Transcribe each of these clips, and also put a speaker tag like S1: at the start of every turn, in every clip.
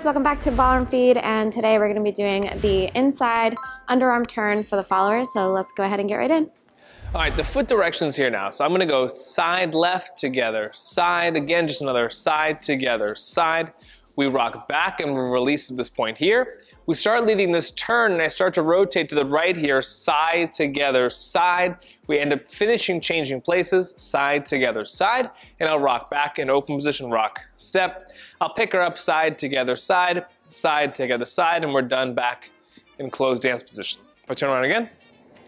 S1: welcome back to Ballroom Feed, and today we're going to be doing the inside underarm turn for the followers, so let's go ahead and get right in.
S2: All right, the foot direction's here now, so I'm going to go side, left, together, side, again, just another side, together, side. We rock back and we release at this point here. We start leading this turn and I start to rotate to the right here, side, together, side. We end up finishing changing places, side, together, side, and I'll rock back in open position, rock, step. I'll pick her up, side, together, side, side, together, side, and we're done back in closed dance position. If I turn around again,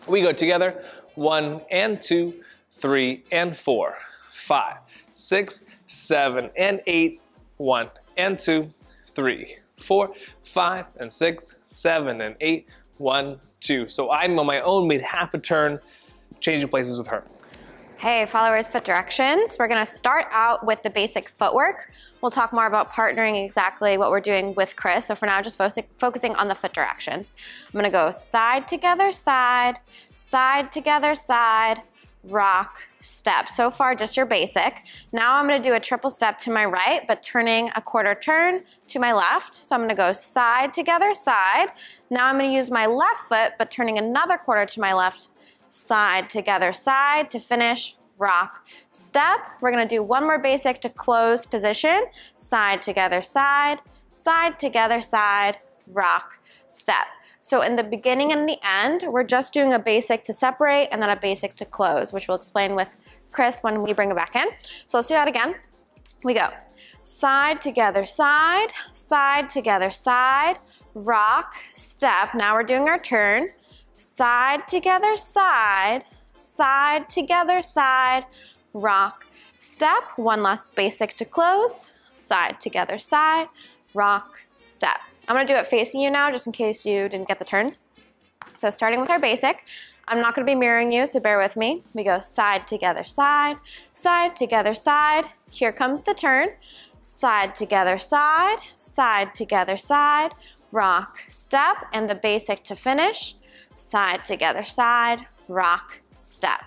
S2: we go together, 1 and 2, 3 and 4, 5, 6, 7 and 8, 1 and 2, 3, 4, 5 and 6, 7 and 8, 1, 2. So I'm on my own, made half a turn, changing places with her.
S1: Okay, followers, foot directions. We're gonna start out with the basic footwork. We'll talk more about partnering, exactly what we're doing with Chris. So for now, just focusing on the foot directions. I'm gonna go side, together, side, side, together, side, rock, step. So far, just your basic. Now I'm gonna do a triple step to my right, but turning a quarter turn to my left. So I'm gonna go side, together, side. Now I'm gonna use my left foot, but turning another quarter to my left, side, together, side to finish, rock, step. We're gonna do one more basic to close position. Side, together, side, side, together, side, rock, step. So in the beginning and the end, we're just doing a basic to separate and then a basic to close, which we'll explain with Chris when we bring it back in. So let's do that again. We go side, together, side, side, together, side, rock, step. Now we're doing our turn. Side, together, side, side, together, side, rock, step. One last basic to close. Side, together, side, rock, step. I'm gonna do it facing you now, just in case you didn't get the turns. So starting with our basic, I'm not gonna be mirroring you, so bear with me. We go side, together, side, side, together, side. Here comes the turn. Side, together, side, side, together, side, rock, step, and the basic to finish. Side, together, side, rock, step.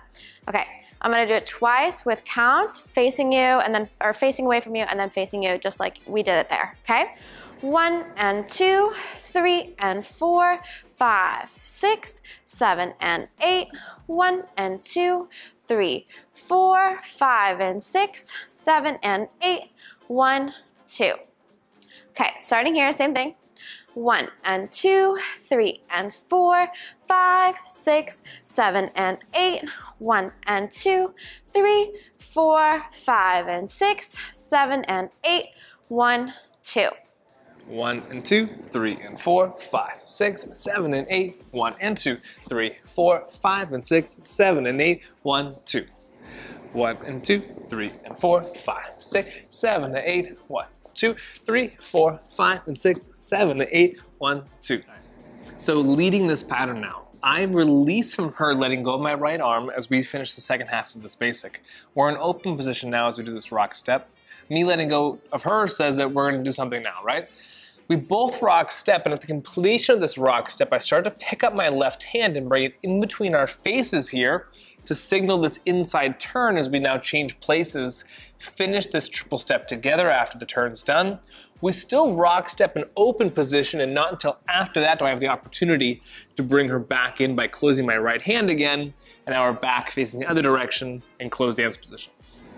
S1: Okay, I'm gonna do it twice with counts, facing you and then, or facing away from you and then facing you, just like we did it there, okay? 1 and 2, 3 and 4, 5, 6, 7 and 8, 1 and 2, 3, 4, 5 and 6, 7 and 8, 1, 2. Okay, starting here, same thing. 1 and 2, 3 and 4, 5, 6, 7 and 8, 1 and 2, 3, 4, 5 and 6, 7 and 8, 1, 2.
S2: 1 and 2, 3 and 4, 5, 6, 7 and 8, 1 and 2, 3, 4, 5 and 6, 7 and 8, 1, 2. 1 and 2, 3 and 4, 5, 6, 7 and 8, 1, 2, 3, 4, 5 and 6, 7 and 8, 1, 2. So leading this pattern now, I release from her, letting go of my right arm as we finish the second half of this basic. We're in open position now as we do this rock step. Me letting go of her says that we're gonna do something now, right? We both rock step, and at the completion of this rock step, I start to pick up my left hand and bring it in between our faces here to signal this inside turn as we now change places, finish this triple step together after the turn's done. We still rock step in open position, and not until after that do I have the opportunity to bring her back in by closing my right hand again, and now we're back facing the other direction in closed dance position.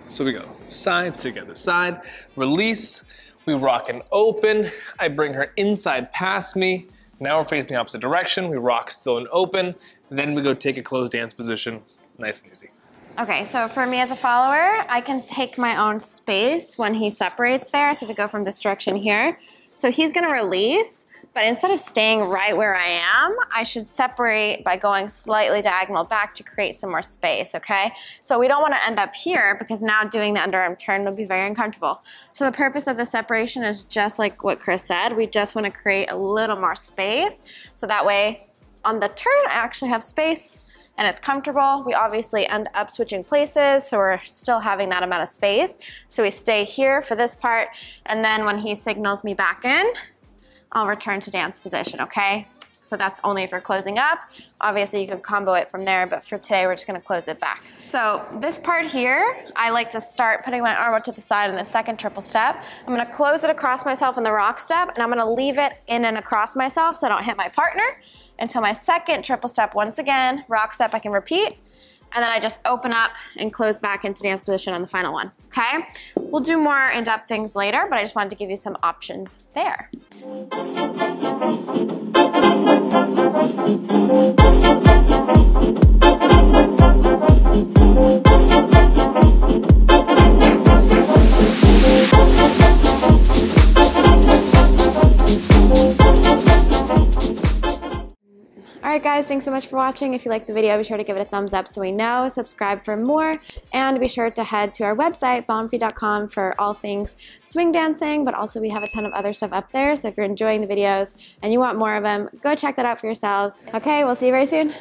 S2: So we go side, together, side, release, we rock and open, I bring her inside past me, now we're facing the opposite direction, we rock still and open, and then we go take a closed dance position, nice and easy.
S1: Okay, so for me as a follower, I can take my own space when he separates there. So if we go from this direction here, so he's gonna release, but instead of staying right where I am, I should separate by going slightly diagonal back to create some more space, okay? So we don't wanna end up here because now doing the underarm turn would be very uncomfortable. So the purpose of the separation is just like what Chris said. We just wanna create a little more space. So that way on the turn, I actually have space and it's comfortable. We obviously end up switching places, so we're still having that amount of space. So we stay here for this part, and then when he signals me back in, I'll return to dance position, okay? So that's only if you're closing up. Obviously you could combo it from there, but for today we're just gonna close it back. So this part here, I like to start putting my arm up to the side in the second triple step. I'm gonna close it across myself in the rock step, and I'm gonna leave it in and across myself so I don't hit my partner until my second triple step. Once again, rock step I can repeat, and then I just open up and close back into dance position on the final one, okay? We'll do more in-depth things later, but I just wanted to give you some options there. Alright guys, thanks so much for watching. If you liked the video, be sure to give it a thumbs up so we know, subscribe for more, and be sure to head to our website, ballroomfeet.com, for all things swing dancing, but also we have a ton of other stuff up there, so if you're enjoying the videos and you want more of them, go check that out for yourselves. Okay, we'll see you very soon.